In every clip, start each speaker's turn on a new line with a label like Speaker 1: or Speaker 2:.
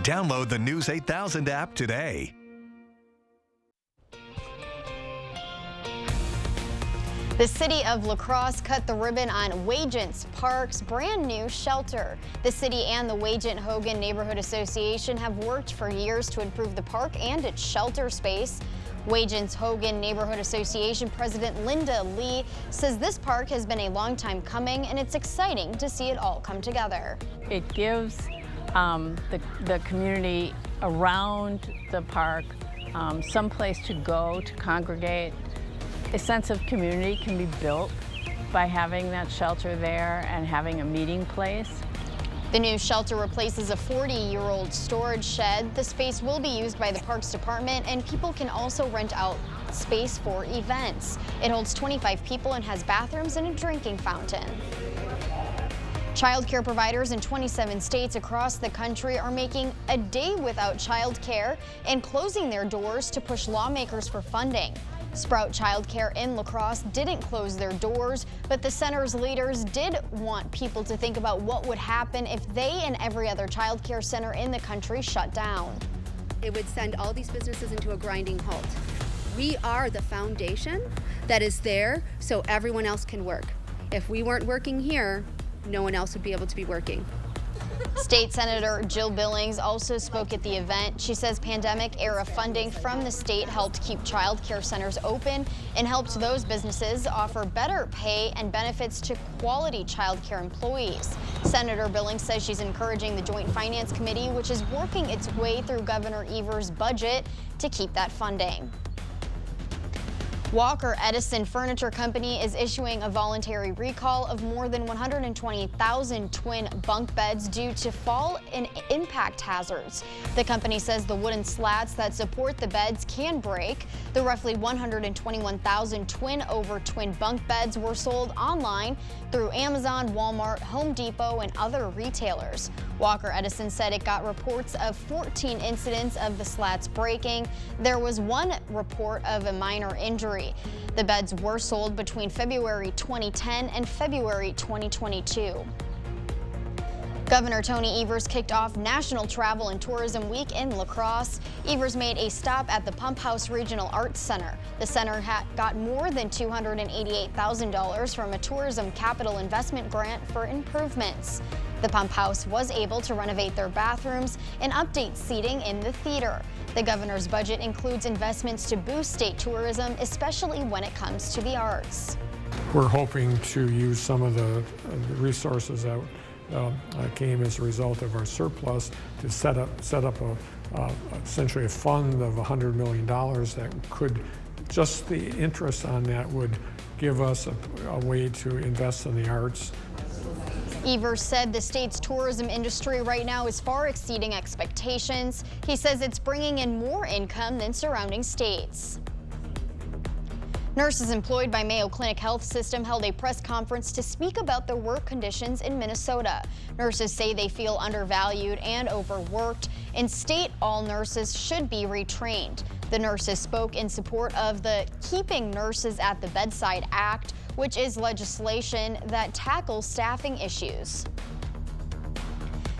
Speaker 1: Download the News 8000 app today.
Speaker 2: The city of La Crosse cut the ribbon on Wagent's Park's brand new shelter. The city and the Wagent-Hogan Neighborhood Association have worked for years to improve the park and its shelter space. Wagent-Hogan Neighborhood Association President Linda Lee says this park has been a long time coming and it's exciting to see it all come together.
Speaker 3: It gives the community around the park some place to go to congregate. A sense of community can be built by having that shelter there and having a meeting place.
Speaker 2: The new shelter replaces a 40-year-old storage shed. The space will be used by the Parks Department, and people can also rent out space for events. It holds 25 people and has bathrooms and a drinking fountain. Child care providers in 27 states across the country are making a day without child care and closing their doors to push lawmakers for funding. Sprout Child Care in La Crosse didn't close their doors, but the center's leaders did want people to think about what would happen if they and every other child care center in the country shut down.
Speaker 4: It would send all these businesses into a grinding halt. We are the foundation that is there so everyone else can work. If we weren't working here, no one else would be able to be working.
Speaker 2: State Senator Jill Billings also spoke at the event. She says pandemic-era funding from the state helped keep child care centers open and helped those businesses offer better pay and benefits to quality child care employees. Senator Billings says she's encouraging the Joint Finance Committee, which is working its way through Governor Evers' budget, to keep that funding. Walker Edison Furniture Company is issuing a voluntary recall of more than 120,000 twin bunk beds due to fall and impact hazards. The company says the wooden slats that support the beds can break. The roughly 121,000 twin-over-twin bunk beds were sold online through Amazon, Walmart, Home Depot, and other retailers. Walker Edison said it got reports of 14 incidents of the slats breaking. There was one report of a minor injury. The beds were sold between February 2010 and February 2022. Governor Tony Evers kicked off National Travel and Tourism Week in La Crosse. Evers made a stop at the Pump House Regional Arts Center. The center got more than $288,000 from a tourism capital investment grant for improvements. The Pump House was able to renovate their bathrooms and update seating in the theater. The governor's budget includes investments to boost state tourism, especially when it comes to the arts.
Speaker 5: We're hoping to use some of the resources that came as a result of our surplus to set up essentially a fund of $100 million that could, just the interest on that would give us a way to invest in the arts.
Speaker 2: Evers said the state's tourism industry right now is far exceeding expectations. He says it's bringing in more income than surrounding states. Nurses employed by Mayo Clinic Health System held a press conference to speak about their work conditions in Minnesota. Nurses say they feel undervalued and overworked. In state, all nurses should be retrained. The nurses spoke in support of the Keeping Nurses at the Bedside Act, which is legislation that tackles staffing issues.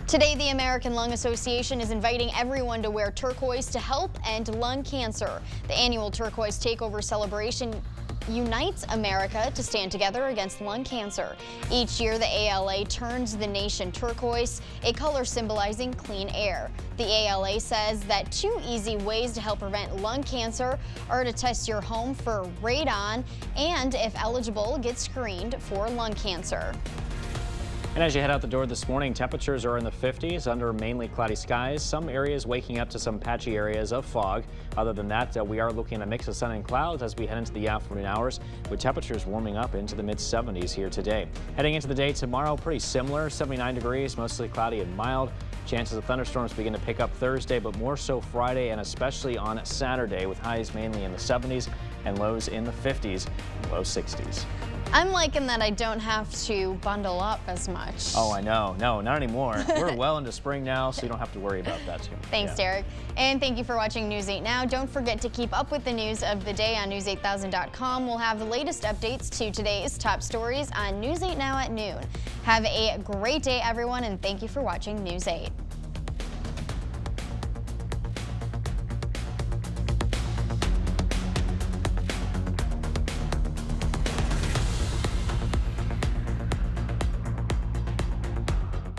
Speaker 2: Today, the American Lung Association is inviting everyone to wear turquoise to help end lung cancer. The annual Turquoise Takeover celebration unites America to stand together against lung cancer. Each year, the ALA turns the nation turquoise, a color symbolizing clean air. The ALA says that 2 easy ways to help prevent lung cancer are to test your home for radon and, if eligible, get screened for lung cancer.
Speaker 6: And as you head out the door this morning, temperatures are in the 50s under mainly cloudy skies. Some areas waking up to some patchy areas of fog. Other than that, we are looking at a mix of sun and clouds as we head into the afternoon hours, with temperatures warming up into the mid-70s here today. Heading into the day tomorrow, pretty similar, 79 degrees, mostly cloudy and mild. Chances of thunderstorms begin to pick up Thursday, but more so Friday and especially on Saturday, with highs mainly in the 70s and lows in the 50s and low 60s.
Speaker 2: I'm liking that I don't have to bundle up as much.
Speaker 6: Oh, I know. No, not anymore. We're well into spring now, so you don't have to worry about that too.
Speaker 2: Thanks, Derek. And thank you for watching News 8 Now. Don't forget to keep up with the news of the day on news8000.com. We'll have the latest updates to today's top stories on News 8 Now at noon. Have a great day, everyone, and thank you for watching News 8.